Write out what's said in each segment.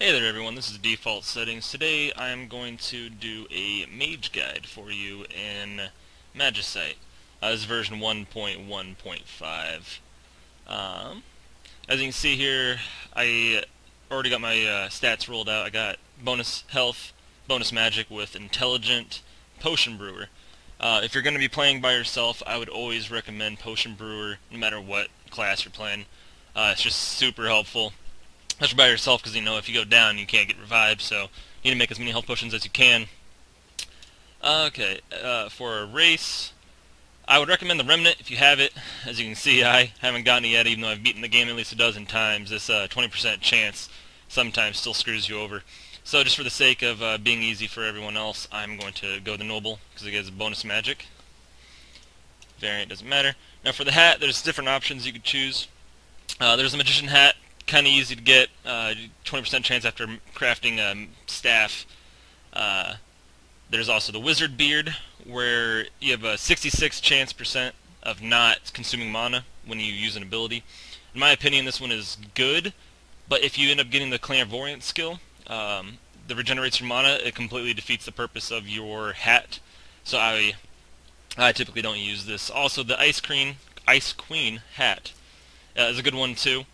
Hey there everyone, this is Default Settings. Today I am going to do a mage guide for you in Magicite. This is version 1.1.5. As you can see here, I already got my stats rolled out. I got bonus health, bonus magic with Intelligent, Potion Brewer. If you're going to be playing by yourself, I would always recommend Potion Brewer no matter what class you're playing. It's just super helpful. Especially by yourself, because if you go down you can't get revived, so you need to make as many health potions as you can. For a race, I would recommend the Remnant if you have it. As you can see, I haven't gotten it yet, even though I've beaten the game at least a dozen times. This 20% chance sometimes still screws you over. So just for the sake of being easy for everyone else, I'm going to go the Noble, because it gives bonus magic. Variant doesn't matter. Now for the hat, there's different options you could choose. There's a Magician hat. Kind of easy to get, 20% chance after crafting a staff. There's also the Wizard Beard, where you have a 66% of not consuming mana when you use an ability. In my opinion, this one is good, but if you end up getting the Clairvoyant skill, that regenerates your mana, it completely defeats the purpose of your hat. So I typically don't use this. Also, the Ice Queen hat is a good one too.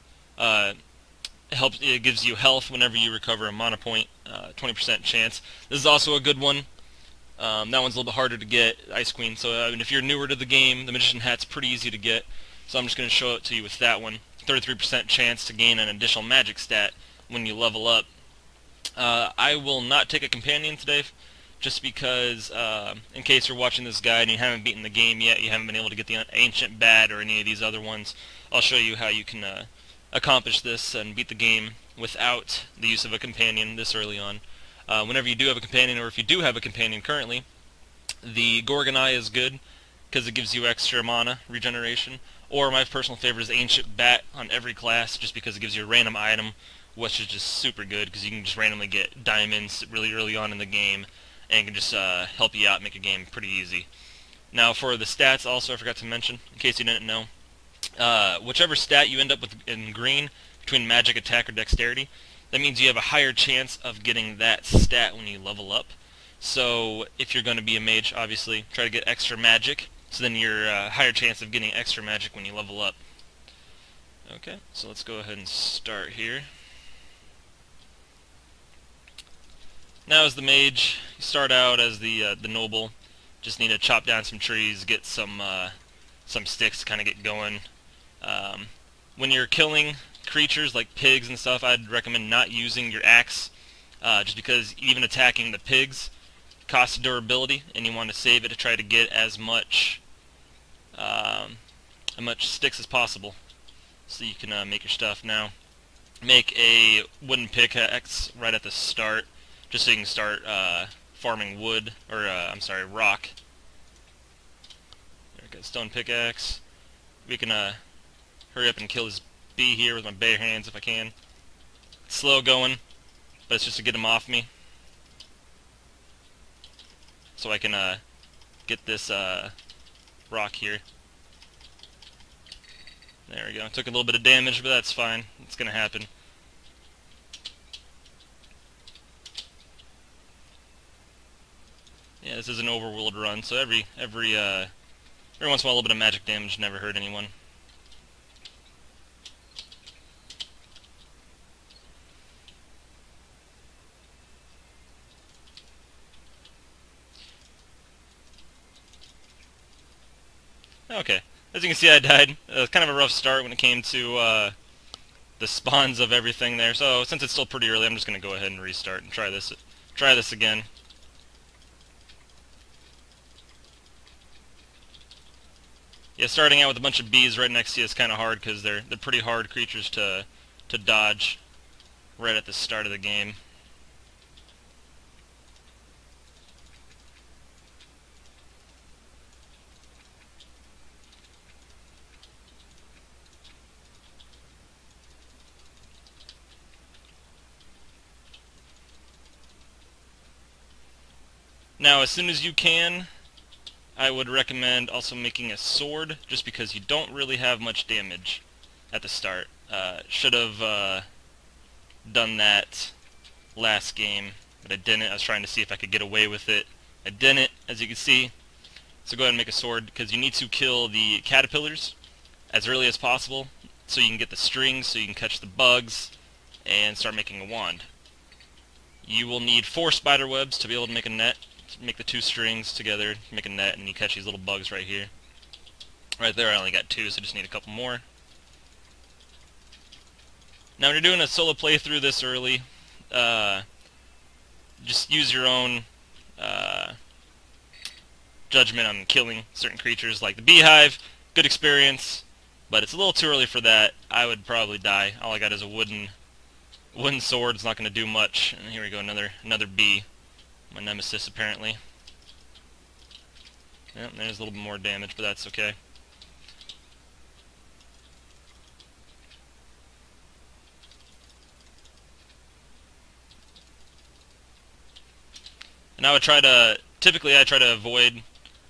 It gives you health whenever you recover a mana point, 20% chance. This is also a good one. That one's a little bit harder to get, Ice Queen. So if you're newer to the game, the Magician hat's pretty easy to get. So I'm just going to show it to you with that one. 33% chance to gain an additional magic stat when you level up. I will not take a companion today, just because in case you're watching this guide and you haven't beaten the game yet, you haven't been able to get the Ancient Bat or any of these other ones, I'll show you how you can accomplish this and beat the game without the use of a companion this early on. Whenever you do have a companion, or if you do have a companion currently, the Gorgon Eye is good because it gives you extra mana regeneration, or my personal favorite is Ancient Bat on every class, just because it gives you a random item, which is just super good because you can just randomly get diamonds really early on in the game, and it can just help you out, make your game pretty easy. Now for the stats, also I forgot to mention, in case you didn't know, whichever stat you end up with in green, between magic, attack, or dexterity, that means you have a higher chance of getting that stat when you level up. So if you're going to be a mage, obviously, try to get extra magic, so then you're higher chance of getting extra magic when you level up. Okay, so let's go ahead and start here. Now as the mage, you start out as the noble. Just need to chop down some trees, get some sticks to kind of get going. When you're killing creatures like pigs and stuff, I'd recommend not using your axe, just because even attacking the pigs costs durability, and you want to save it to try to get as much sticks as possible, so you can make your stuff. Now, make a wooden pickaxe right at the start, just so you can start farming wood, or rock. There we go, stone pickaxe. We can hurry up and kill this bee here with my bare hands if I can. It's slow going, but it's just to get him off me, so I can get this rock here. There we go. Took a little bit of damage, but that's fine. It's gonna happen. Yeah, this is an overworld run, so every once in a while a little bit of magic damage never hurt anyone. Okay, as you can see, I died. It was kind of a rough start when it came to the spawns of everything there. So since it's still pretty early, I'm just going to go ahead and restart and try this again. Yeah, starting out with a bunch of bees right next to you is kind of hard because they're pretty hard creatures to dodge right at the start of the game. Now, as soon as you can, I would recommend also making a sword, just because you don't really have much damage at the start. Should have done that last game, but I didn't. I was trying to see if I could get away with it. I didn't, as you can see. So go ahead and make a sword, because you need to kill the caterpillars as early as possible so you can get the strings, so you can catch the bugs and start making a wand. You will need 4 spider webs to be able to make a net, to make the 2 strings together, make a net, and you catch these little bugs right here. Right there I only got 2, so I just need a couple more. Now when you're doing a solo playthrough this early, just use your own judgment on killing certain creatures, like the beehive. Good experience, but it's a little too early for that. I would probably die. All I got is a wooden sword. It's not going to do much. And here we go, another bee. My nemesis, apparently. Yep, there's a little bit more damage, but that's okay. And typically I try to avoid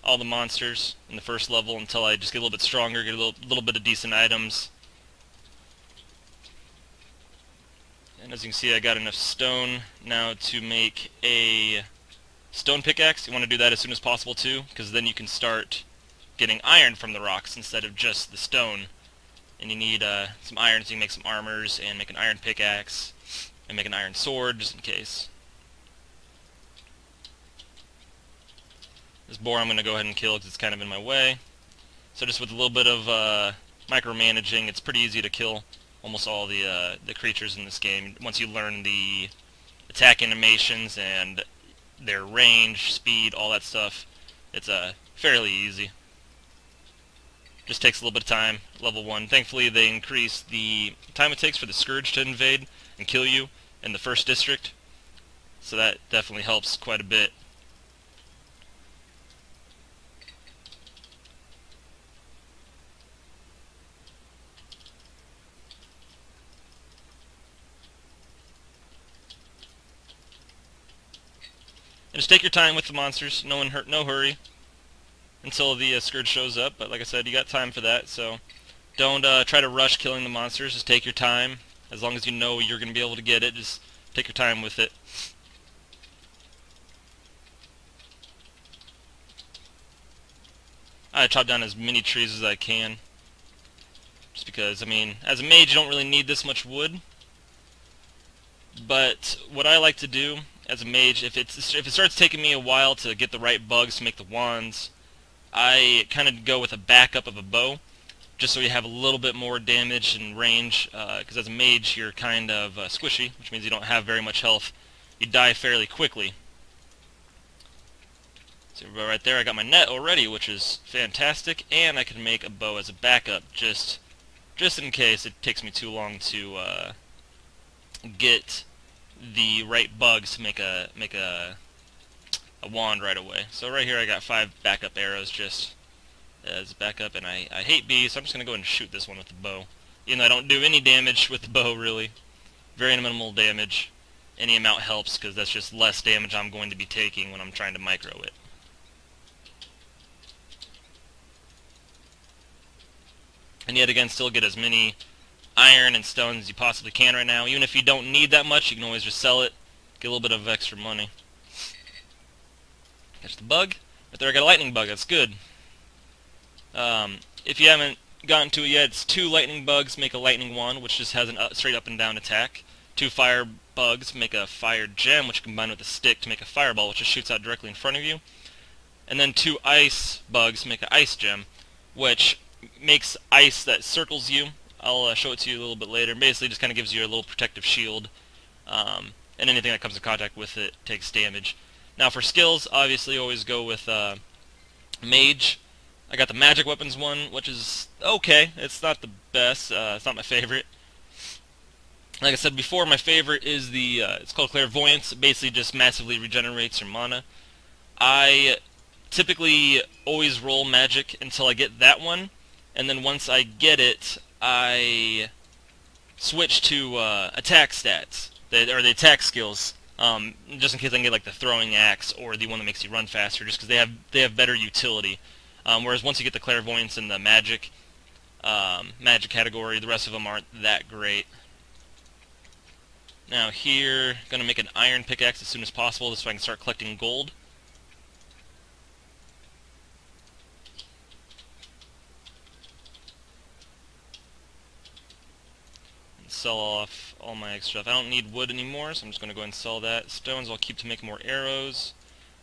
all the monsters in the first level until I just get a little bit stronger, get a little bit of decent items. And as you can see, I got enough stone now to make a stone pickaxe. You want to do that as soon as possible too, because then you can start getting iron from the rocks instead of just the stone. And you need some iron so you can make some armors and make an iron pickaxe and make an iron sword just in case. This boar I'm going to go ahead and kill because it's kind of in my way. So just with a little bit of micromanaging, it's pretty easy to kill almost all the creatures in this game. Once you learn the attack animations and their range, speed, all that stuff, it's fairly easy. Just takes a little bit of time, level 1. Thankfully they increased the time it takes for the scourge to invade and kill you in the first district, so that definitely helps quite a bit. And just take your time with the monsters, no hurry until the scourge shows up, but like I said, you got time for that, so don't try to rush killing the monsters. Just take your time. As long as you know you're going to be able to get it, just take your time with it. I chop down as many trees as I can, just because, I mean, as a mage you don't really need this much wood, but what I like to do as a mage, if it starts taking me a while to get the right bugs to make the wands, I kind of go with a backup of a bow, just so you have a little bit more damage and range, because as a mage you're kind of squishy, which means you don't have very much health. You die fairly quickly. So right there I got my net already, which is fantastic, and I can make a bow as a backup, just in case it takes me too long to get the right bugs to make a wand right away. So right here I got 5 backup arrows just as backup, and I hate bees, so I'm just going to go ahead and shoot this one with the bow. Even though I don't do any damage with the bow, really. Very minimal damage. Any amount helps, because that's just less damage I'm going to be taking when I'm trying to micro it. And yet again, still get as many iron and stone as you possibly can right now. Even if you don't need that much, you can always just sell it, get a little bit of extra money. Catch the bug. Right there I got a lightning bug, that's good. If you haven't gotten to it yet, it's 2 lightning bugs make a lightning wand, which just has a straight up and down attack. 2 fire bugs make a fire gem, which you combine with a stick to make a fireball, which just shoots out directly in front of you. And then 2 ice bugs make an ice gem, which makes ice that circles you. I'll show it to you a little bit later. Basically just kind of gives you a little protective shield, and anything that comes in contact with it takes damage. Now for skills, obviously always go with Mage. I got the magic weapons one, which is okay. It's not the best. It's not my favorite. Like I said before, my favorite is the, it's called Clairvoyance. It basically just massively regenerates your mana. I typically always roll magic until I get that one, and then once I get it, I switch to attack stats, or the attack skills, just in case I can get like the throwing axe or the one that makes you run faster, just because they have better utility. Whereas once you get the clairvoyance and the magic category, the rest of them aren't that great. Now here, going to make an iron pickaxe as soon as possible so I can start collecting gold. And sell off all my extra stuff. I don't need wood anymore, so I'm just going to go ahead and sell that. Stones I'll keep to make more arrows.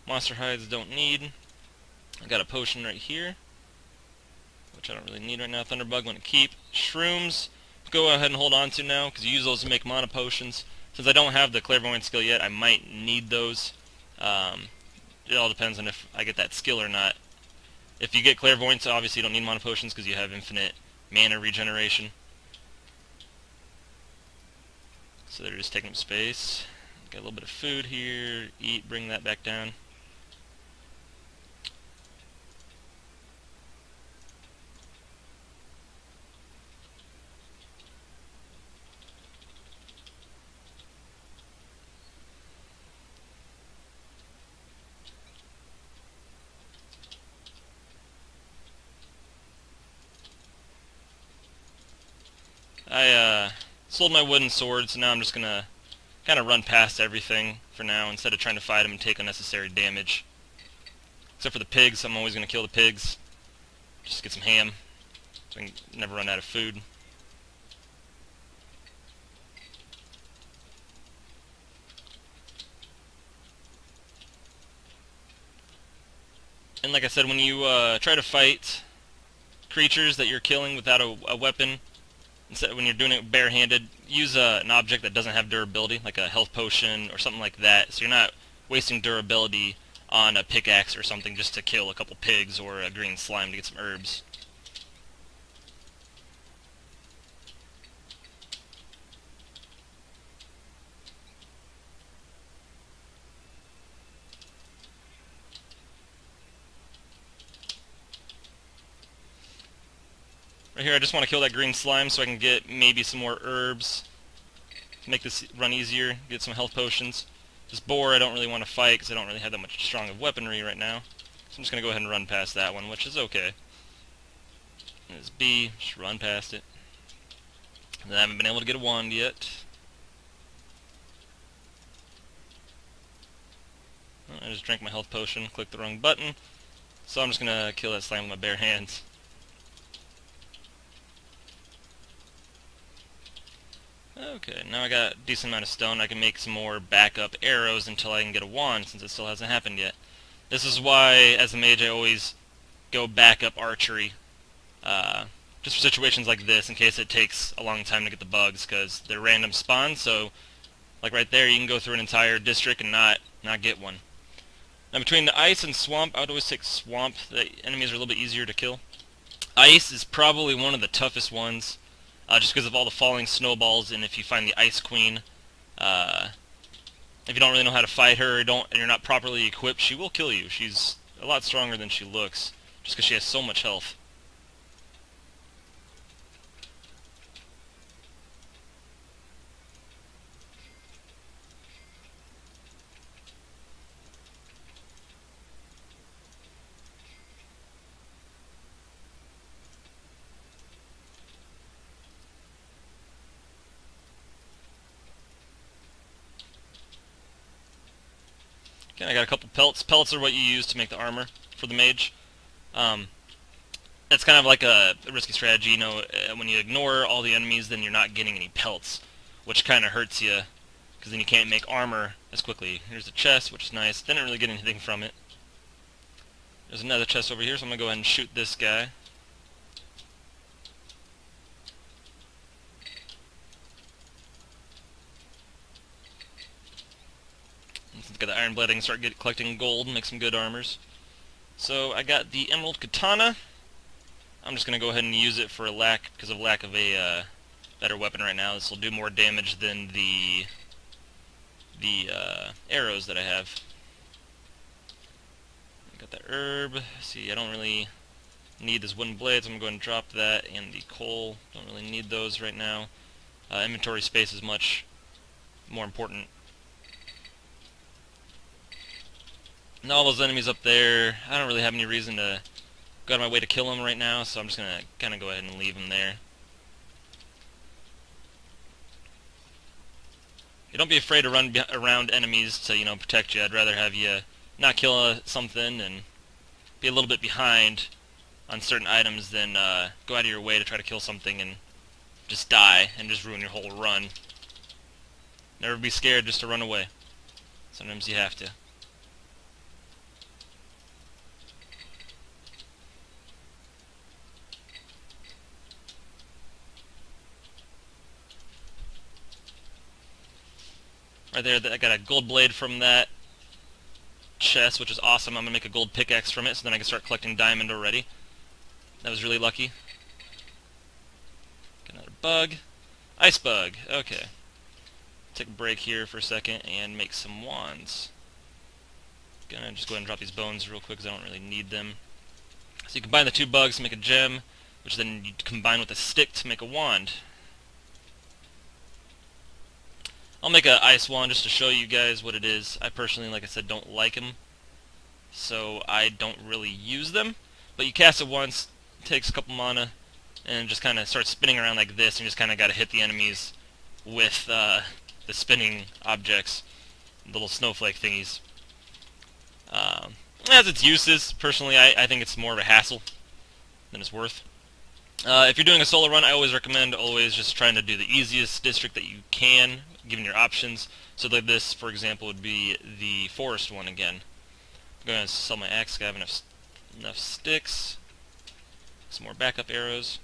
Monster hides don't need. I got a potion right here, which I don't really need right now. Thunderbug I'm going to keep. Shrooms, go ahead and hold on to now, because you use those to make mana potions. Since I don't have the clairvoyant skill yet, I might need those. It all depends on if I get that skill or not. If you get clairvoyance, obviously you don't need mana potions because you have infinite mana regeneration. So they're just taking up space. Got a little bit of food here. Eat, bring that back down. I sold my wooden sword, so now I'm just gonna kind of run past everything for now instead of trying to fight them and take unnecessary damage. Except for the pigs, I'm always gonna kill the pigs. Just get some ham, so I can never run out of food. And like I said, when you try to fight creatures that you're killing without a weapon, when you're doing it barehanded, use an object that doesn't have durability, like a health potion or something like that, so you're not wasting durability on a pickaxe or something just to kill a couple pigs or a green slime to get some herbs. Right here I just want to kill that green slime so I can get maybe some more herbs, make this run easier, get some health potions. This boar I don't really want to fight because I don't really have that much strong of weaponry right now. So I'm just going to go ahead and run past that one, which is okay. And this bee, just run past it. And I haven't been able to get a wand yet. I just drank my health potion, clicked the wrong button. So I'm just going to kill that slime with my bare hands. Okay, now I got a decent amount of stone. I can make some more backup arrows until I can get a wand, since it still hasn't happened yet. This is why, as a mage, I always go backup archery. Just for situations like this, in case it takes a long time to get the bugs, because they're random spawns, so, like right there, you can go through an entire district and not get one. Now, between the ice and swamp, I would always take swamp. The enemies are a little bit easier to kill. Ice is probably one of the toughest ones. Just because of all the falling snowballs, and if you find the Ice Queen, if you don't really know how to fight her, and you're not properly equipped, she will kill you. She's a lot stronger than she looks, just because she has so much health. Okay, I got a couple pelts. Pelts are what you use to make the armor for the mage. It's kind of like a risky strategy, you know, when you ignore all the enemies, then you're not getting any pelts, which kind of hurts you, because then you can't make armor as quickly. Here's a chest, which is nice. Didn't really get anything from it. There's another chest over here, so I'm going to go ahead and shoot this guy. Got the iron blade, I can start collecting gold and make some good armors. So I got the emerald katana. I'm just going to go ahead and use it for because of lack of a better weapon right now. This will do more damage than the arrows that I have. Got the herb. See, I don't really need this wooden blade, so I'm going to drop that, and the coal. Don't really need those right now. Inventory space is much more important. And all those enemies up there, I don't really have any reason to go out of my way to kill them right now, so I'm just going to kind of go ahead and leave them there. don't be afraid to run around enemies to, protect you. I'd rather have you not kill something and be a little bit behind on certain items than go out of your way to try to kill something and just die and just ruin your whole run. Never be scared just to run away. Sometimes you have to. Right there, I got a gold blade from that chest, which is awesome. I'm going to make a gold pickaxe from it, so then I can start collecting diamond already. That was really lucky. Got another bug. Ice bug. Okay. Take a break here for a second and make some wands. Gonna just go ahead and drop these bones real quick because I don't really need them. So you combine the two bugs to make a gem, which then you combine with a stick to make a wand. I'll make an ice wand just to show you guys what it is. I personally, like I said, don't like them, so I don't really use them. But you cast it once, it takes a couple mana, and just kind of starts spinning around like this, and you just kind of got to hit the enemies with the spinning objects, the little snowflake thingies. It has its uses. Personally, I think it's more of a hassle than it's worth. If you're doing a solo run, I always recommend just trying to do the easiest district that you can, given your options. So like this, for example, would be the forest one again. I'm going to sell my axe, I have enough sticks, some more backup arrows.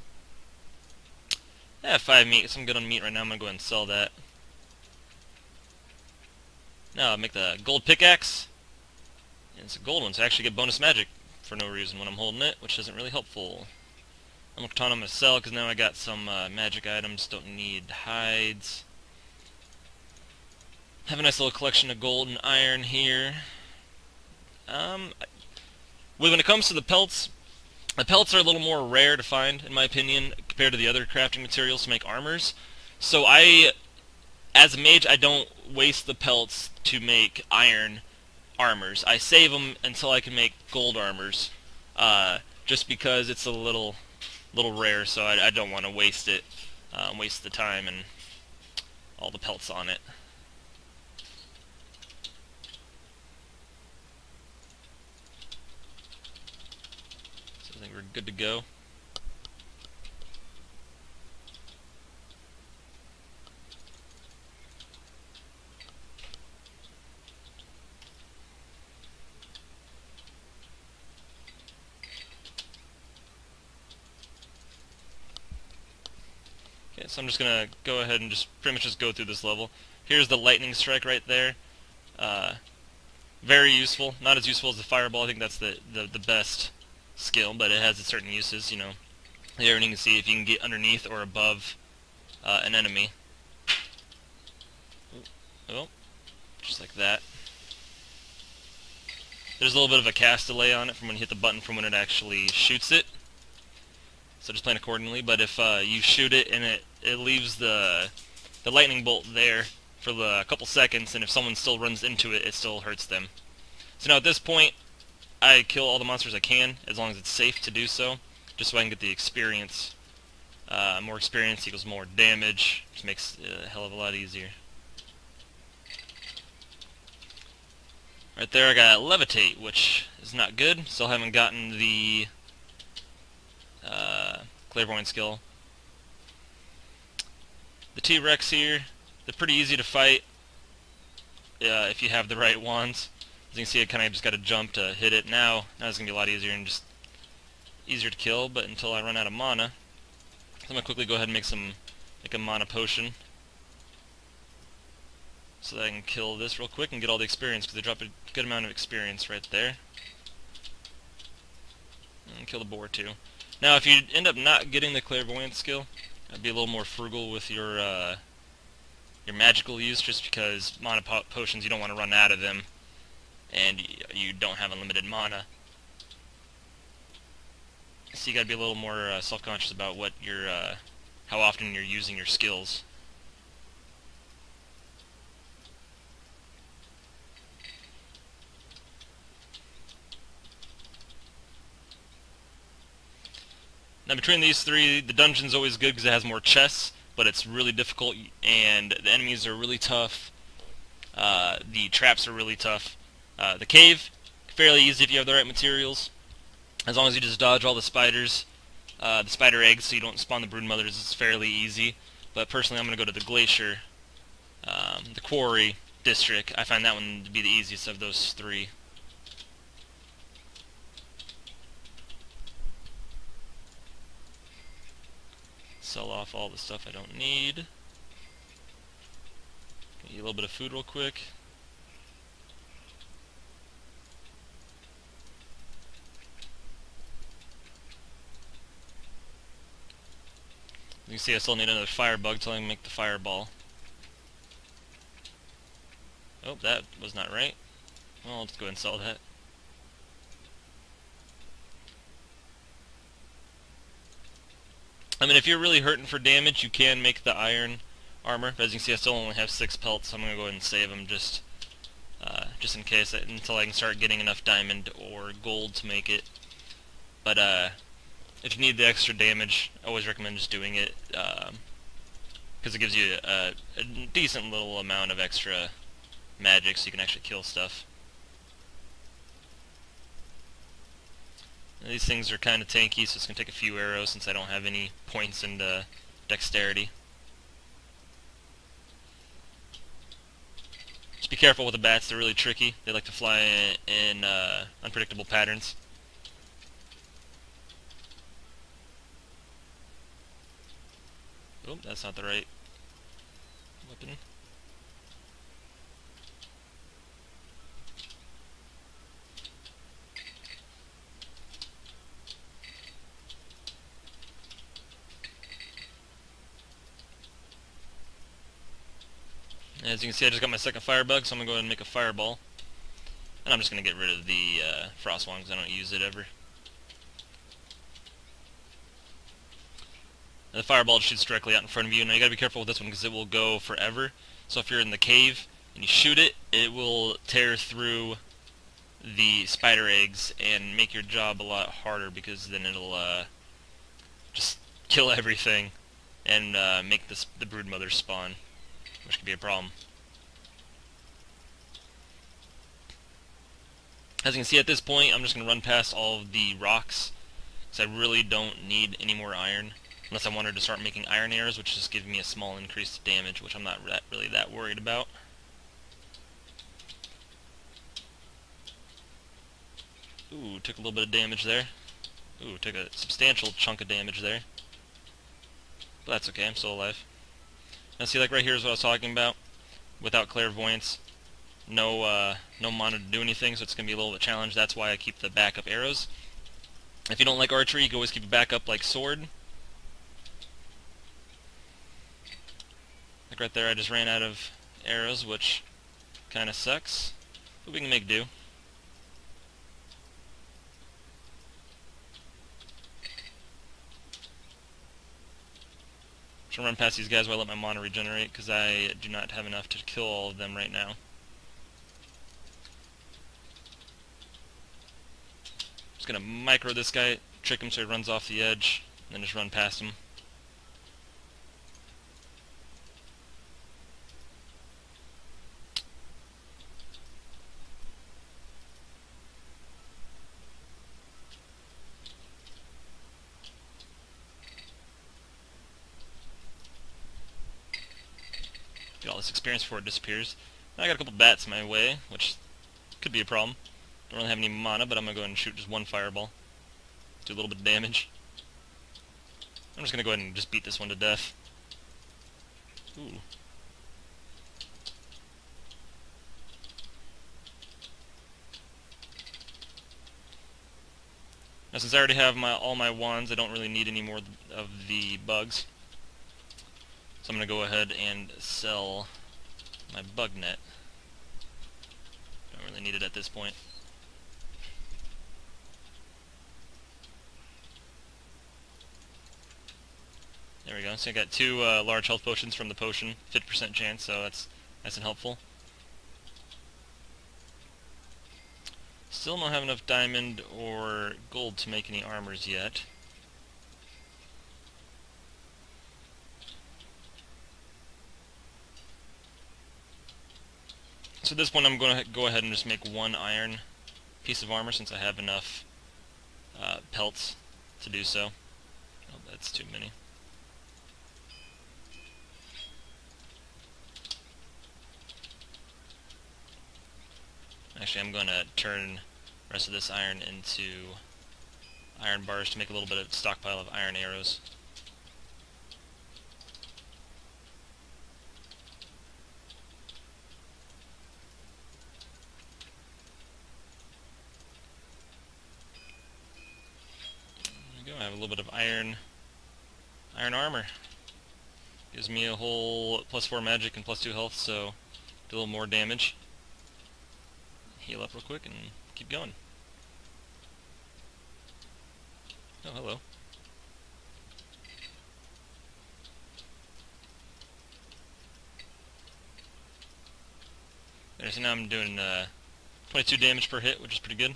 I have 5 meat, so I'm good on meat right now. I'm going to go ahead and sell that. Now I'll make the gold pickaxe. And it's a gold one, so I actually get bonus magic for no reason when I'm holding it, which isn't really helpful. I'm going to sell because now I got some magic items, don't need hides. Have a nice little collection of gold and iron here. When it comes to the pelts are a little more rare to find, in my opinion, compared to the other crafting materials to make armors. So as a mage, I don't waste the pelts to make iron armors. I save them until I can make gold armors, just because it's a little rare, so I don't want to waste it, waste the time and all the pelts on it. So I think we're good to go. So I'm just going to go ahead and just pretty much just go through this level. Here's the lightning strike right there. Very useful. Not as useful as the fireball. I think that's the best skill, but it has its certain uses, There you can see if you can get underneath or above an enemy. Oh, just like that. There's a little bit of a cast delay on it from when you hit the button from when it actually shoots it. So just plan accordingly, but if you shoot it and it leaves the lightning bolt there for a couple seconds, and if someone still runs into it, it still hurts them. So now at this point, I kill all the monsters I can, as long as it's safe to do so, just so I can get the experience. More experience equals more damage, which makes it a hell of a lot easier. Right there I got levitate, which is not good, still haven't gotten the clairvoyant skill. The T-Rex here, they're pretty easy to fight if you have the right wands. As you can see, I kind of just got to jump to hit it. Now it's going to be a lot easier and just easier to kill, but until I run out of mana. So I'm going to quickly go ahead and make a mana potion, so that I can kill this real quick and get all the experience, because they drop a good amount of experience right there. And kill the boar too. Now if you end up not getting the clairvoyant skill, I'd be a little more frugal with your magical use, just because mana potions, you don't want to run out of them, and you don't have unlimited mana. So you gotta be a little more self-conscious about what how often you're using your skills. Now between these three, the dungeon's always good because it has more chests, but it's really difficult and the enemies are really tough. The traps are really tough. The cave, fairly easy if you have the right materials. As long as you just dodge all the spiders, the spider eggs, so you don't spawn the brood mothers, it's fairly easy. But personally, I'm going to go to the glacier, the quarry district. I find that one to be the easiest of those three. Sell off all the stuff I don't need. Get you a little bit of food real quick. You can see I still need another fire bug till I can make the fireball. Oh, that was not right. Well, let's go ahead and sell that. I mean, if you're really hurting for damage, you can make the iron armor. But as you can see, I still only have 6 pelts, so I'm going to go ahead and save them just in case, until I can start getting enough diamond or gold to make it. But if you need the extra damage, I always recommend just doing it, because it gives you a decent little amount of extra magic, so you can actually kill stuff. These things are kind of tanky, so it's going to take a few arrows since I don't have any points in dexterity. Just be careful with the bats, they're really tricky. They like to fly in unpredictable patterns. Oh, that's not the right weapon. As you can see, I just got my second firebug, so I'm going to go ahead and make a fireball. And I'm just going to get rid of the frost one because I don't use it ever. And the fireball shoots directly out in front of you. Now you got to be careful with this one because it will go forever. So if you're in the cave and you shoot it, it will tear through the spider eggs and make your job a lot harder, because then it'll just kill everything and make the brood mothers spawn, which could be a problem. As you can see at this point, I'm just going to run past all of the rocks, because I really don't need any more iron, unless I wanted to start making iron arrows, which just gives me a small increase to damage, which I'm not really that worried about. Ooh, took a little bit of damage there. Ooh, took a substantial chunk of damage there. But that's okay, I'm still alive. Now see, like right here is what I was talking about. Without clairvoyance, no mana to do anything, so it's going to be a little bit challenged. That's why I keep the backup arrows. If you don't like archery, you can always keep a backup like sword. Like right there, I just ran out of arrows, which kind of sucks. But we can make do. I'm going to run past these guys while I let my mana regenerate, because I do not have enough to kill all of them right now. Just going to micro this guy, trick him so he runs off the edge, and then just run past him. Get all this experience before it disappears. Now I got a couple bats in my way, which could be a problem. Don't really have any mana, but I'm going to go ahead and shoot just one fireball. Do a little bit of damage. I'm just going to go ahead and just beat this one to death. Ooh. Now since I already have all my wands, I don't really need any more of the bugs. So I'm going to go ahead and sell my bug net. Don't really need it at this point. There we go. So I got 2 large health potions from the potion, 50% chance, so that's nice and helpful. Still don't have enough diamond or gold to make any armors yet. So at this point I'm going to go ahead and just make one iron piece of armor since I have enough pelts to do so. Oh, that's too many. Actually, I'm going to turn the rest of this iron into iron bars to make a little bit of stockpile of iron arrows. There we go. I have a little bit of iron armor. Gives me a whole +4 magic and +2 health, so do a little more damage. Heal up real quick and keep going. Oh, hello. There, so now I'm doing 22 damage per hit, which is pretty good.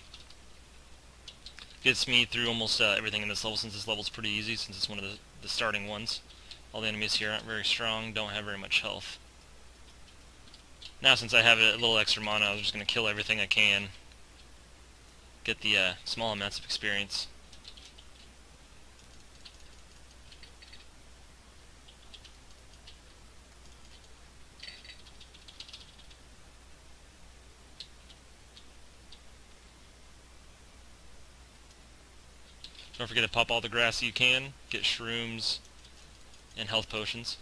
Gets me through almost everything in this level, since this level's pretty easy, since it's one of the starting ones. All the enemies here aren't very strong, don't have very much health. Now, since I have a little extra mana, I'm just going to kill everything I can. Get the small amounts of experience. Don't forget to pop all the grass you can, get shrooms and health potions.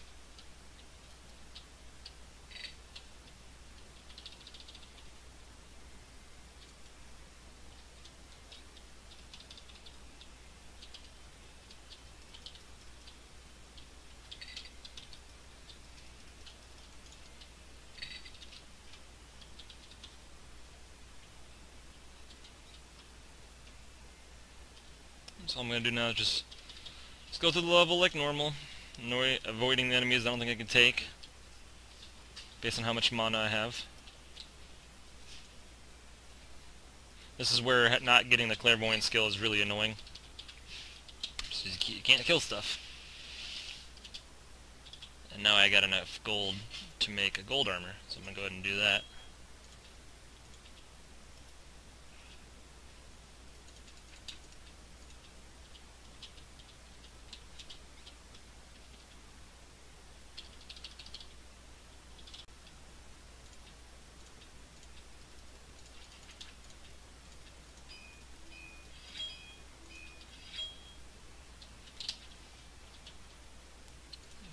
So all I'm going to do now is just go through the level like normal, avoiding the enemies I don't think I can take, based on how much mana I have. This is where not getting the clairvoyant skill is really annoying. So you can't kill stuff. And now I got enough gold to make a gold armor, so I'm going to go ahead and do that.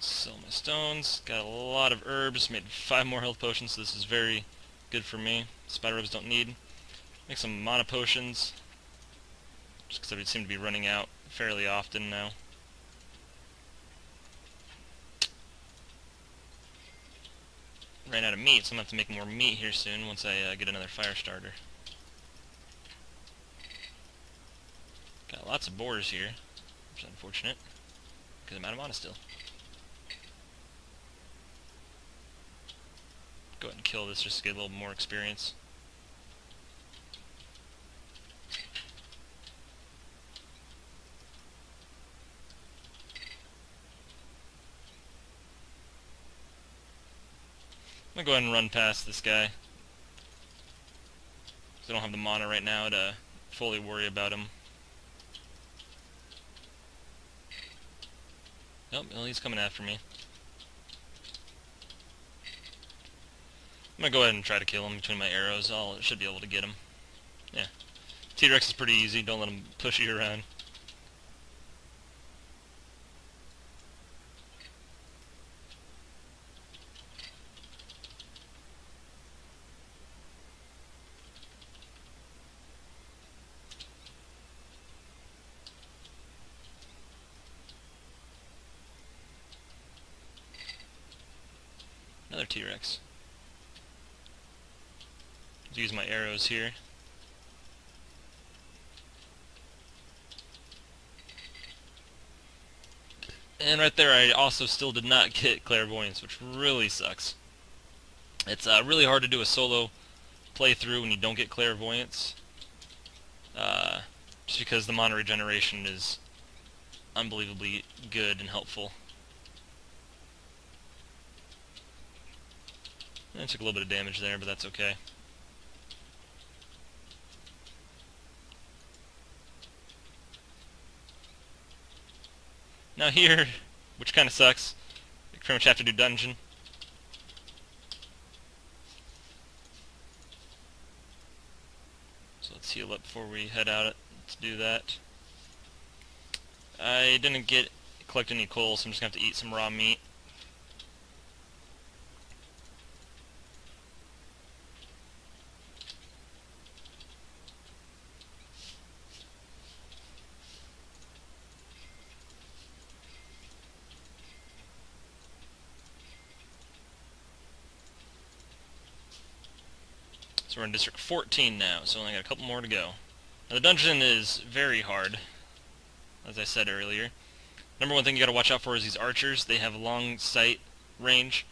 Sell my stones. Got a lot of herbs. Made 5 more health potions, so this is very good for me. Spider herbs don't need. Make some mana potions, just because I seem to be running out fairly often now. Ran out of meat, so I'm going to have to make more meat here soon once I get another fire starter. Got lots of boars here, which is unfortunate, because I'm out of mana still. Go ahead and kill this just to get a little more experience. I'm going to go ahead and run past this guy, because I don't have the mana right now to fully worry about him. Nope, well, he's coming after me. I'm going to go ahead and try to kill him between my arrows. I should be able to get him. Yeah. T-Rex is pretty easy. Don't let him push you around. Another T-Rex. Use my arrows here. And right there I also still did not get clairvoyance, which really sucks. It's really hard to do a solo playthrough when you don't get clairvoyance, just because the mana regeneration is unbelievably good and helpful. I took a little bit of damage there, but that's okay. Now here, which kind of sucks, you pretty much have to do dungeon. So let's heal up before we head out. Let's do that. I didn't collect any coal, so I'm just going to have to eat some raw meat. So we're in District 14 now, so only got a couple more to go. Now the dungeon is very hard, as I said earlier. Number one thing you gotta watch out for is these archers. They have long sight range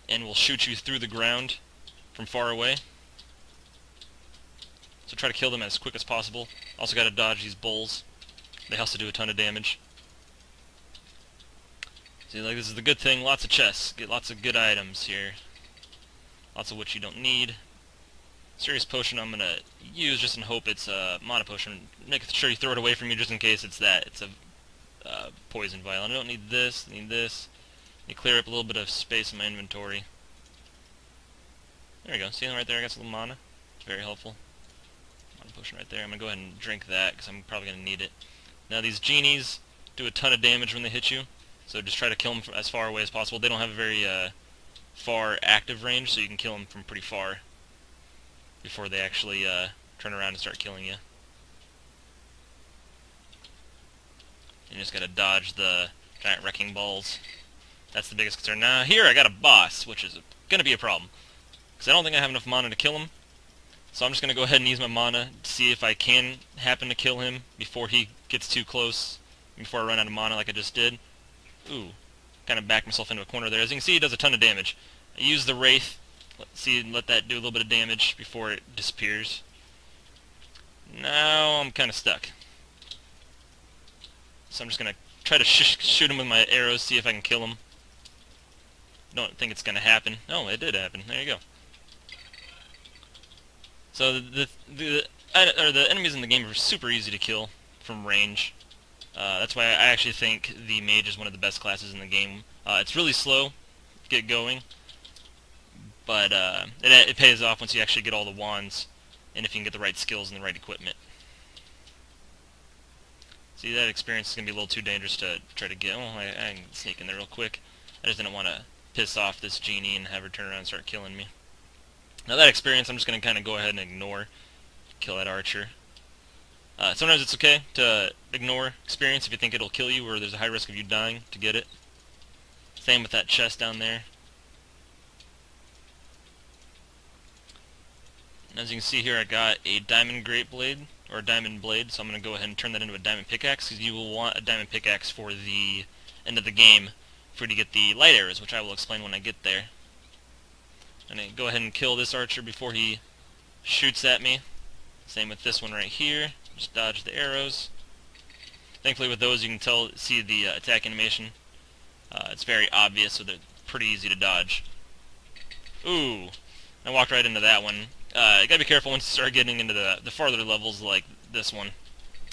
and will shoot you through the ground from far away. So try to kill them as quick as possible. Also gotta dodge these bulls. They also do a ton of damage. See, like, this is the good thing, lots of chests. Get lots of good items here. Lots of which you don't need. Serious potion I'm gonna use just in hope it's a mana potion. Make sure you throw it away from you just in case it's that. It's a poison vial. I don't need this, I need this. Let me clear up a little bit of space in my inventory. There we go. See right there? I got some little mana. It's very helpful. Mana potion right there. I'm gonna go ahead and drink that because I'm probably gonna need it. Now these genies do a ton of damage when they hit you, so just try to kill them from as far away as possible. They don't have a very far active range, so you can kill them from pretty far before they actually turn around and start killing you. You just gotta dodge the giant wrecking balls. That's the biggest concern. Now here I got a boss, which is gonna be a problem, because I don't think I have enough mana to kill him. So I'm just gonna go ahead and use my mana to see if I can happen to kill him before he gets too close, before I run out of mana like I just did. Ooh, kind of backed myself into a corner there. As you can see, he does a ton of damage. I use the Wraith. Let that do a little bit of damage before it disappears. Now I'm kind of stuck. So I'm just going to try to shoot him with my arrows, see if I can kill him. Don't think it's going to happen. Oh, it did happen. There you go. So the enemies in the game are super easy to kill from range. That's why I actually think the mage is one of the best classes in the game. It's really slow to get going, but it pays off once you actually get all the wands, and if you can get the right skills and the right equipment. See, that experience is going to be a little too dangerous to try to get. Oh, I can sneak in there real quick. I just didn't want to piss off this genie and have her turn around and start killing me. Now that experience I'm just going to kind of go ahead and ignore. Kill that archer. Sometimes it's okay to ignore experience if you think it'll kill you or there's a high risk of you dying to get it. Same with that chest down there. As you can see here, I got a diamond great blade, or a diamond blade, so I'm going to go ahead and turn that into a diamond pickaxe, because you will want a diamond pickaxe for the end of the game for you to get the light arrows, which I will explain when I get there. I'm going to go ahead and kill this archer before he shoots at me. Same with this one right here. Just dodge the arrows. Thankfully with those you can see the attack animation. It's very obvious, so they're pretty easy to dodge. Ooh, I walked right into that one. You gotta be careful once you start getting into the farther levels like this one,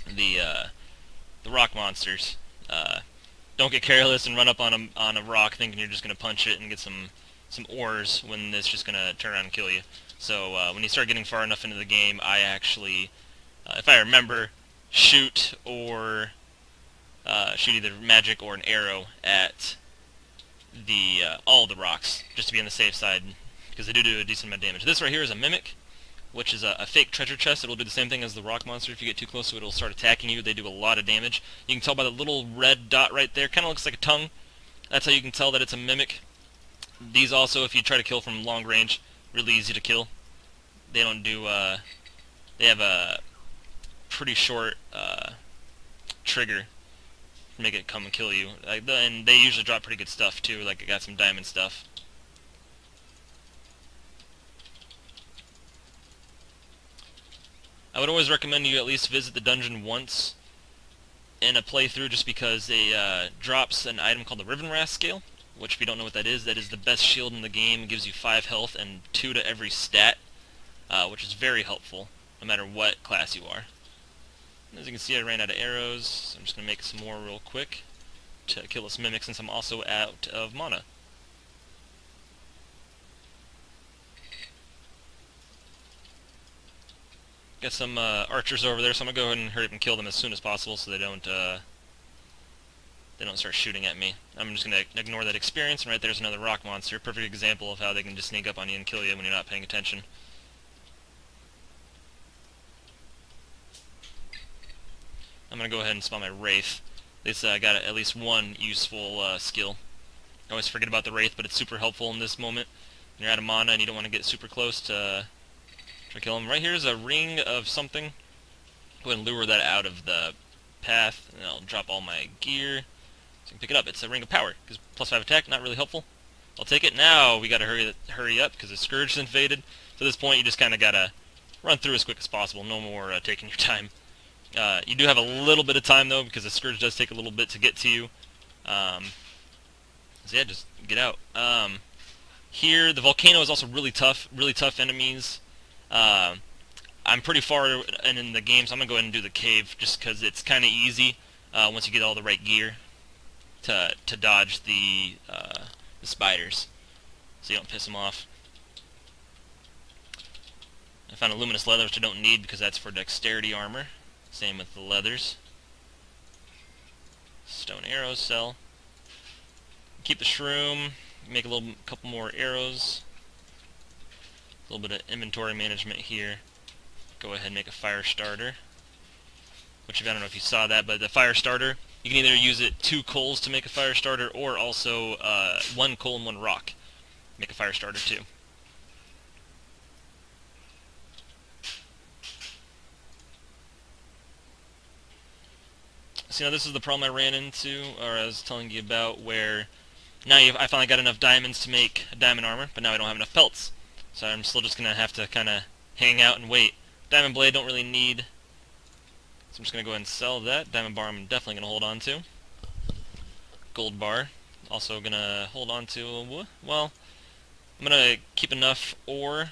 the rock monsters. Don't get careless and run up on a rock thinking you're just gonna punch it and get some ores when it's just gonna turn around and kill you. So when you start getting far enough into the game, I actually, if I remember, shoot either magic or an arrow at all the rocks, just to be on the safe side, because they do a decent amount of damage. This right here is a mimic, which is a fake treasure chest. It'll do the same thing as the rock monster. If you get too close to it, it'll start attacking you. They do a lot of damage. You can tell by the little red dot right there. Kind of looks like a tongue. That's how you can tell that it's a mimic. These also, if you try to kill from long range, really easy to kill. They don't do, they have a pretty short trigger to make it come and kill you. And they usually drop pretty good stuff too, like I got some diamond stuff. I would always recommend you at least visit the dungeon once in a playthrough, just because it drops an item called the Riven Wrath Scale, which if you don't know what that is the best shield in the game. It gives you 5 health and 2 to every stat, which is very helpful, no matter what class you are. And as you can see, I ran out of arrows, so I'm just going to make some more real quick to kill this Mimic, since I'm also out of mana. Got some archers over there, so I'm going to go ahead and hurry up and kill them as soon as possible so they don't start shooting at me. I'm just going to ignore that experience, and right there's another rock monster. Perfect example of how they can just sneak up on you and kill you when you're not paying attention. I'm going to go ahead and spawn my Wraith. At least I got at least one useful skill. I always forget about the Wraith, but it's super helpful in this moment. When you're out of mana and you don't want to get super close to try to kill him. Right here is a ring of something. Go ahead and lure that out of the path, and I'll drop all my gear. So you can pick it up. It's a ring of power, because +5 attack, not really helpful. I'll take it. Now we gotta hurry up, because the scourge is invaded. So at this point, you just kind of gotta run through as quick as possible. No more taking your time. You do have a little bit of time, though, because the scourge does take a little bit to get to you. So yeah, just get out. Here, the volcano is also really tough enemies. I'm pretty far in the game, so I'm going to go ahead and do the cave, just because it's kind of easy once you get all the right gear to dodge the spiders, so you don't piss them off. I found a luminous leather, which I don't need because that's for dexterity armor. Same with the leathers. Stone arrows sell. Keep the shroom. Make a couple more arrows. A little bit of inventory management here. Go ahead and make a fire starter. Which, I don't know if you saw that, but the fire starter, you can either use it 2 coals to make a fire starter, or also 1 coal and 1 rock. Make a fire starter too. So, this is the problem I ran into, or I was telling you about, where now I finally got enough diamonds to make a diamond armor, but now I don't have enough pelts. So I'm still just going to have to kind of hang out and wait. Diamond blade don't really need, so I'm just going to go ahead and sell that. Diamond bar I'm definitely going to hold on to. Gold bar, also going to hold on to. Well, I'm going to keep enough ore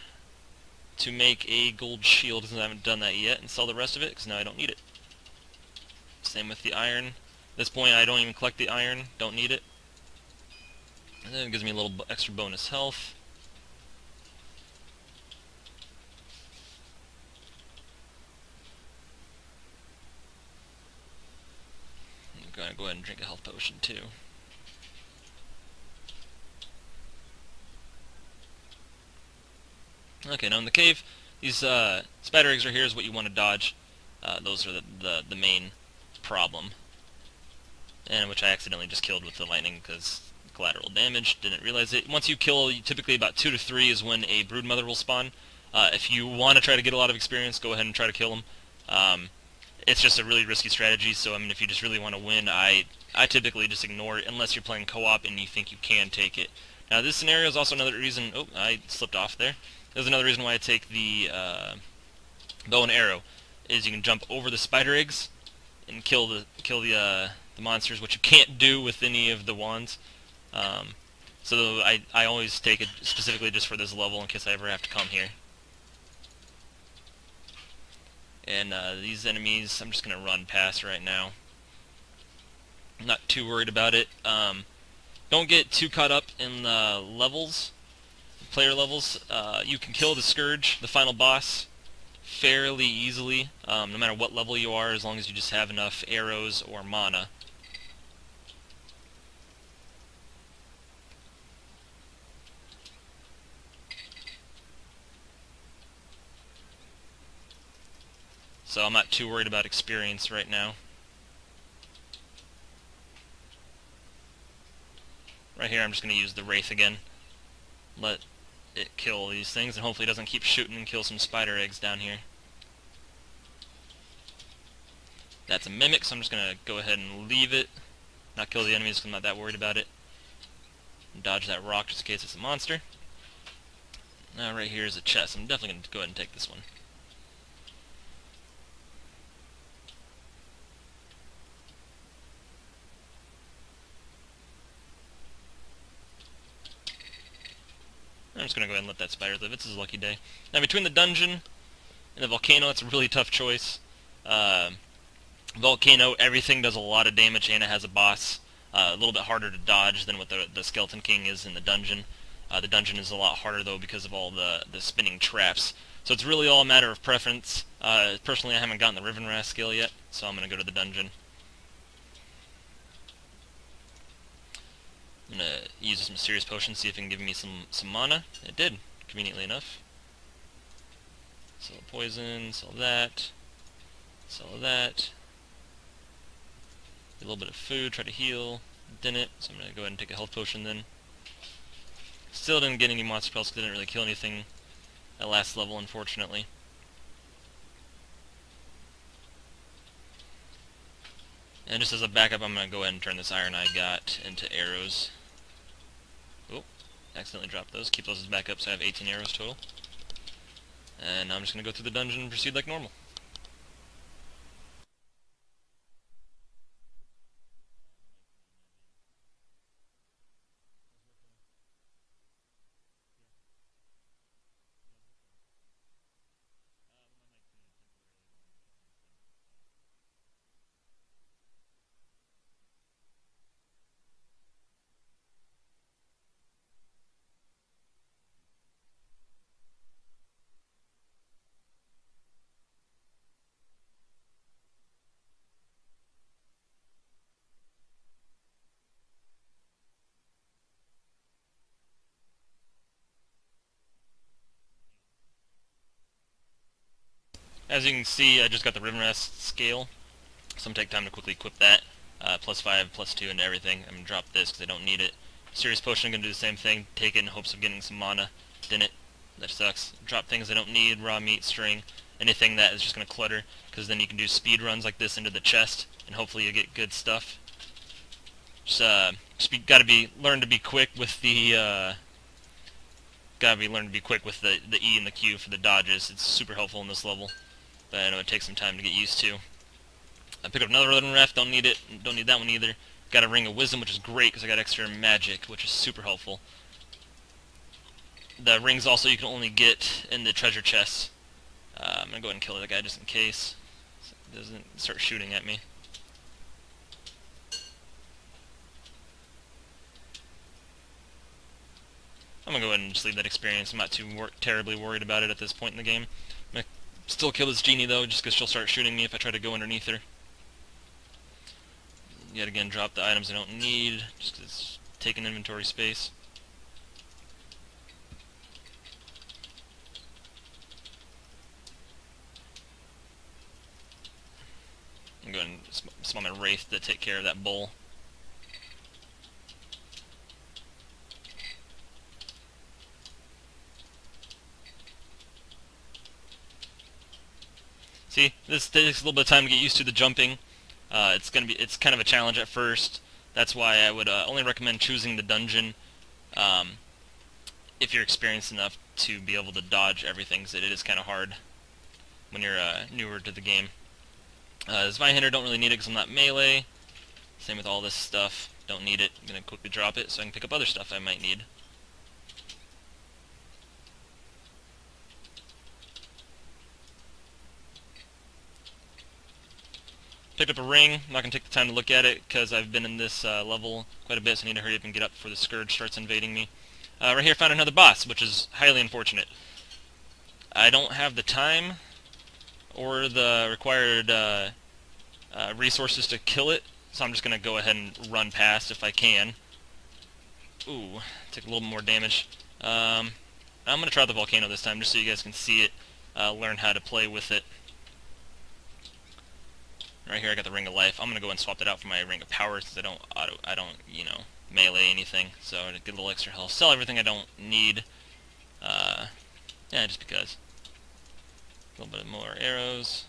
to make a gold shield, because I haven't done that yet, and sell the rest of it, because now I don't need it. Same with the iron. At this point I don't even collect the iron, don't need it. And then it gives me a little extra bonus health. I'm going to go ahead and drink a health potion too. Okay, now in the cave, these spider eggs right here is what you want to dodge. Those are the main problem, and which I accidentally just killed with the lightning because collateral damage, didn't realize it. Once you kill, typically about 2 to 3 is when a broodmother will spawn. If you want to try to get a lot of experience, go ahead and try to kill them. It's just a really risky strategy, so I mean, if you just really want to win, I typically just ignore it unless you're playing co-op and you think you can take it. Now this scenario is also another reason, oh, I slipped off there. There's another reason why I take the bow and arrow, is you can jump over the spider eggs and kill the monsters, which you can't do with any of the wands. So I always take it specifically just for this level in case I ever have to come here. And these enemies, I'm just going to run past right now. I'm not too worried about it. Don't get too caught up in the levels, player levels. You can kill the Scourge, the final boss, fairly easily, no matter what level you are, as long as you just have enough arrows or mana. So I'm not too worried about experience right now. Right here I'm just going to use the Wraith again. Let it kill these things, and hopefully it doesn't keep shooting and kill some spider eggs down here. That's a Mimic, so I'm just going to go ahead and leave it. Not kill the enemies because I'm not that worried about it. And dodge that rock just in case it's a monster. Now right here is a chest. I'm definitely going to go ahead and take this one. just going to go ahead and let that spider live. It's his lucky day. Now, between the dungeon and the volcano, it's a really tough choice. Volcano, everything does a lot of damage, and it has a boss. A little bit harder to dodge than what the Skeleton King is in the dungeon. The dungeon is a lot harder, though, because of all the spinning traps. So it's really all a matter of preference. Personally, I haven't gotten the Riven Rast skill yet, so I'm going to go to the dungeon. I'm going to use this Mysterious Potion, see if it can give me some mana. It did, conveniently enough. Sell poison, sell that, sell that. Get a little bit of food, try to heal. Didn't, so I'm going to go ahead and take a health potion then. Still didn't get any monster pelts because I didn't really kill anything at last level, unfortunately. And just as a backup, I'm going to go ahead and turn this iron I got into arrows. Oh, accidentally dropped those. Keep those as backup, so I have 18 arrows total. And now I'm just going to go through the dungeon and proceed like normal. As you can see, I just got the Riven Rast scale, so I'm going to take time to quickly equip that. +5, +2 into everything. I'm going to drop this because I don't need it. Serious Potion, I'm going to do the same thing. Take it in hopes of getting some mana. Didn't. That sucks. Drop things I don't need, raw meat, string, anything that is just going to clutter, because then you can do speed runs like this into the chest, and hopefully you get good stuff. Just learn to be quick with the the E and the Q for the dodges. It's super helpful in this level, but I know it takes some time to get used to. I picked up another Riven Rast, don't need it, don't need that one either. Got a Ring of Wisdom, which is great because I got extra magic, which is super helpful. The rings also you can only get in the treasure chests. I'm going to go ahead and kill that guy just in case so it doesn't start shooting at me. I'm going to go ahead and just leave that experience. I'm not too terribly worried about it at this point in the game. I'm going to still kill this genie though, just because she'll start shooting me if I try to go underneath her. Yet again, drop the items I don't need, just because it's taking inventory space. I'm going to spawn my Wraith to take care of that bull. See, this takes a little bit of time to get used to the jumping. It's kind of a challenge at first. That's why I would only recommend choosing the dungeon if you're experienced enough to be able to dodge everything, because it is kind of hard when you're newer to the game. This Vine Hitter, don't really need it because I'm not melee. Same with all this stuff. Don't need it. I'm going to quickly drop it so I can pick up other stuff I might need. Picked up a ring. I'm not going to take the time to look at it because I've been in this level quite a bit, so I need to hurry up and get up before the scourge starts invading me. Right here I found another boss, which is highly unfortunate. I don't have the time or the required resources to kill it, so I'm just going to go ahead and run past if I can. Ooh, take a little more damage. I'm going to try the volcano this time just so you guys can see it, learn how to play with it. Right here I got the Ring of Life. I'm going to go ahead and swap that out for my Ring of Power since I don't, melee anything, so to get a little extra health. Sell everything I don't need. Yeah, just because. A little bit more arrows.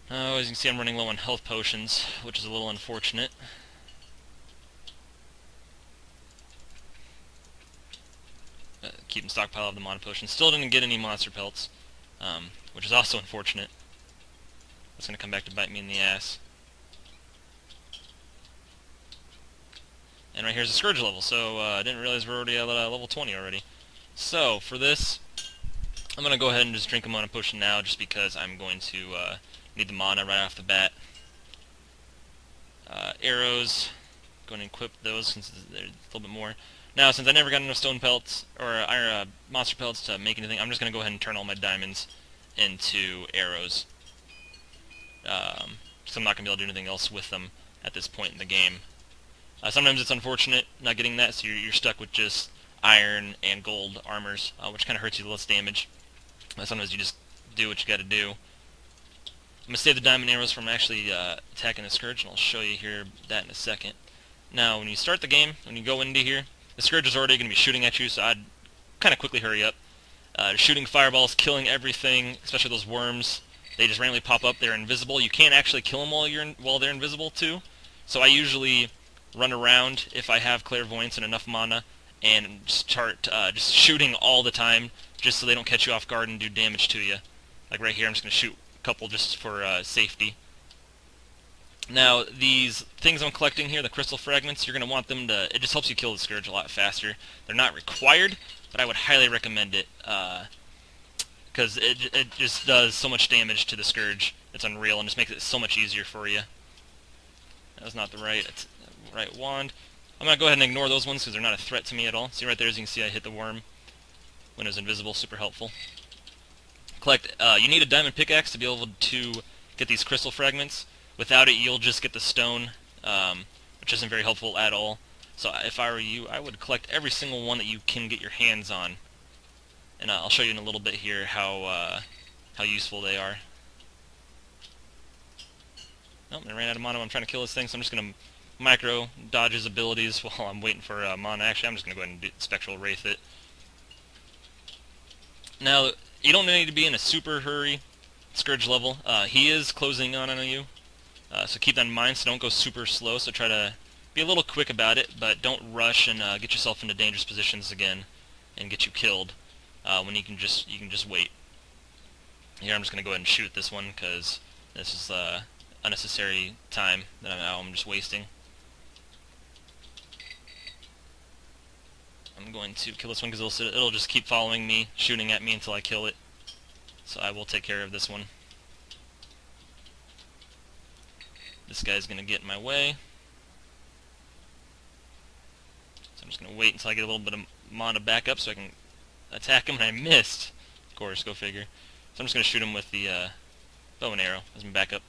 As you can see, I'm running low on health potions, which is a little unfortunate. Keeping stockpile of the mana potions. Still didn't get any monster pelts, which is also unfortunate. That's going to come back to bite me in the ass. And right here's a Scourge level, so I didn't realize we're already at level 20 already. So, for this, I'm going to go ahead and just drink a mana potion now, just because I'm going to need the mana right off the bat. Arrows, going to equip those since they're a little bit more. Now, since I never got enough stone pelts, or monster pelts to make anything, I'm just going to go ahead and turn all my diamonds into arrows. So I'm not going to be able to do anything else with them at this point in the game. Sometimes it's unfortunate not getting that, so you're stuck with just iron and gold armors, which kind of hurts you less damage. Sometimes you just do what you got to do. I'm going to save the diamond arrows from actually attacking the Scourge, and I'll show you here that in a second. Now, when you start the game, when you go into here, the Scourge is already going to be shooting at you, so I'd kind of quickly hurry up. Shooting fireballs, killing everything, especially those worms. They just randomly pop up. They're invisible. You can't actually kill them while they're invisible, too. So I usually run around if I have clairvoyance and enough mana, and start just shooting all the time, just so they don't catch you off guard and do damage to you. Like right here, I'm just going to shoot a couple just for safety. Now, these things I'm collecting here, the crystal fragments, you're going to want them to... It just helps you kill the Scourge a lot faster. They're not required, but I would highly recommend it, because it just does so much damage to the Scourge. It's unreal, and just makes it so much easier for you. That was not the right wand. I'm going to go ahead and ignore those ones because they're not a threat to me at all. See right there, as you can see, I hit the worm when it was invisible. Super helpful. Collect. You need a diamond pickaxe to be able to get these crystal fragments. Without it, you'll just get the stone, which isn't very helpful at all. So if I were you, I would collect every single one that you can get your hands on. And I'll show you in a little bit here how useful they are. Nope, I ran out of mana when I'm trying to kill this thing, so I'm just going to micro dodge his abilities while I'm waiting for mana. Actually, I'm just going to go ahead and Spectral Wraith it. Now, you don't need to be in a super hurry Scourge level. He is closing on you, so keep that in mind, so don't go super slow, so try to be a little quick about it, but don't rush and get yourself into dangerous positions again and get you killed when you can just wait. Here, I'm just going to go ahead and shoot this one, because this is unnecessary time that I'm just wasting. I'm going to kill this one because it'll just keep following me, shooting at me until I kill it. So I will take care of this one. This guy's going to get in my way. So I'm just going to wait until I get a little bit of mana back up so I can attack him, and I missed. Of course, go figure. So I'm just going to shoot him with the bow and arrow as my backup.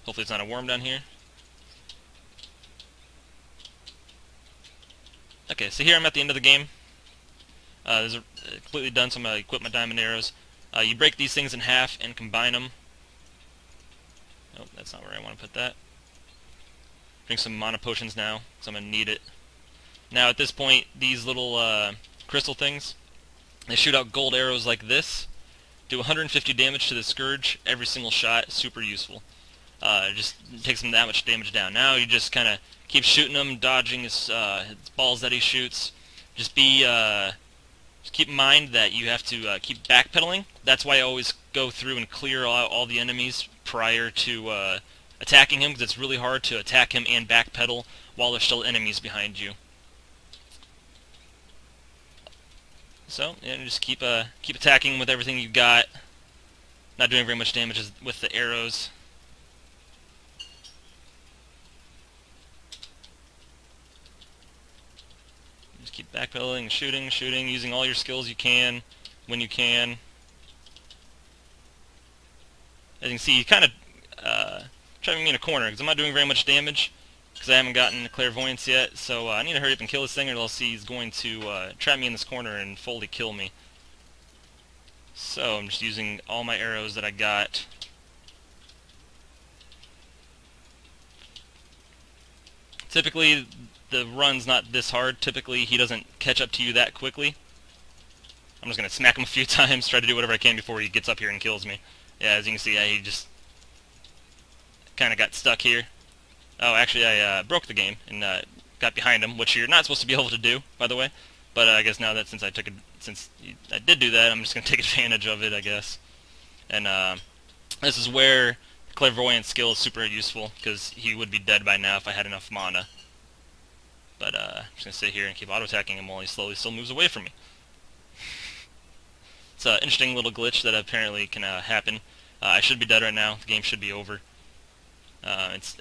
Hopefully it's not a worm down here. Okay, so here I'm at the end of the game. This is completely done, so I'm going to equip my diamond arrows. You break these things in half and combine them. Oh, that's not where I want to put that. Drink some mana potions now, so I'm going to need it. Now at this point, these little crystal things, they shoot out gold arrows like this. Do 150 damage to the Scourge every single shot. Super useful. Just takes him that much damage down. Now you just kind of keep shooting him, dodging his balls that he shoots. Just keep in mind that you have to keep backpedaling. That's why I always go through and clear all the enemies prior to attacking him, because it's really hard to attack him and backpedal while there's still enemies behind you. So, yeah, just keep attacking with everything you got. Not doing very much damage with the arrows. Just keep backpedaling, shooting, using all your skills you can, when you can. As you can see, you kind of trapping me in a corner, because I'm not doing very much damage, because I haven't gotten clairvoyance yet, so I need to hurry up and kill this thing, or else he's going to trap me in this corner and fully kill me. So I'm just using all my arrows that I got. Typically, the run's not this hard. Typically, he doesn't catch up to you that quickly. I'm just going to smack him a few times, try to do whatever I can before he gets up here and kills me. Yeah, as you can see, he just kind of got stuck here. Oh, actually, I broke the game and got behind him, which you're not supposed to be able to do, by the way. But I guess now that since I did do that, I'm just going to take advantage of it, I guess. And this is where clairvoyant skill is super useful, because he would be dead by now if I had enough mana. But I'm just going to sit here and keep auto-attacking him while he slowly still moves away from me. It's an interesting little glitch that apparently can happen. I should be dead right now. The game should be over.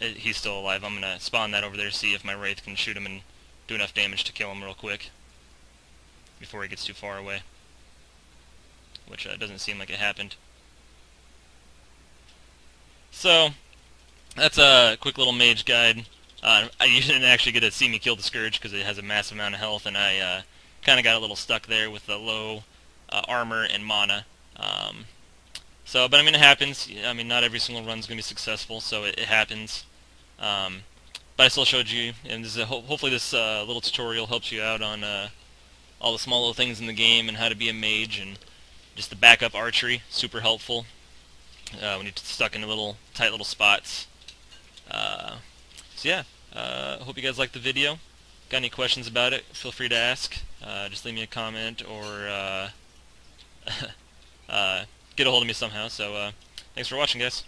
He's still alive. I'm going to spawn that over there, see if my Wraith can shoot him and do enough damage to kill him real quick before he gets too far away. Which doesn't seem like it happened. So, that's a quick little mage guide. You didn't actually get to see me kill the Scourge because it has a massive amount of health, and I kind of got a little stuck there with the low armor and mana. But I mean, it happens. I mean, not every single run's going to be successful, so it happens. But I still showed you, and hopefully this little tutorial helps you out on all the small little things in the game and how to be a mage, and just the backup archery, super helpful when you're stuck in tight little spots. So yeah, hope you guys liked the video. Got any questions about it, feel free to ask. Just leave me a comment or get a hold of me somehow. So thanks for watching, guys.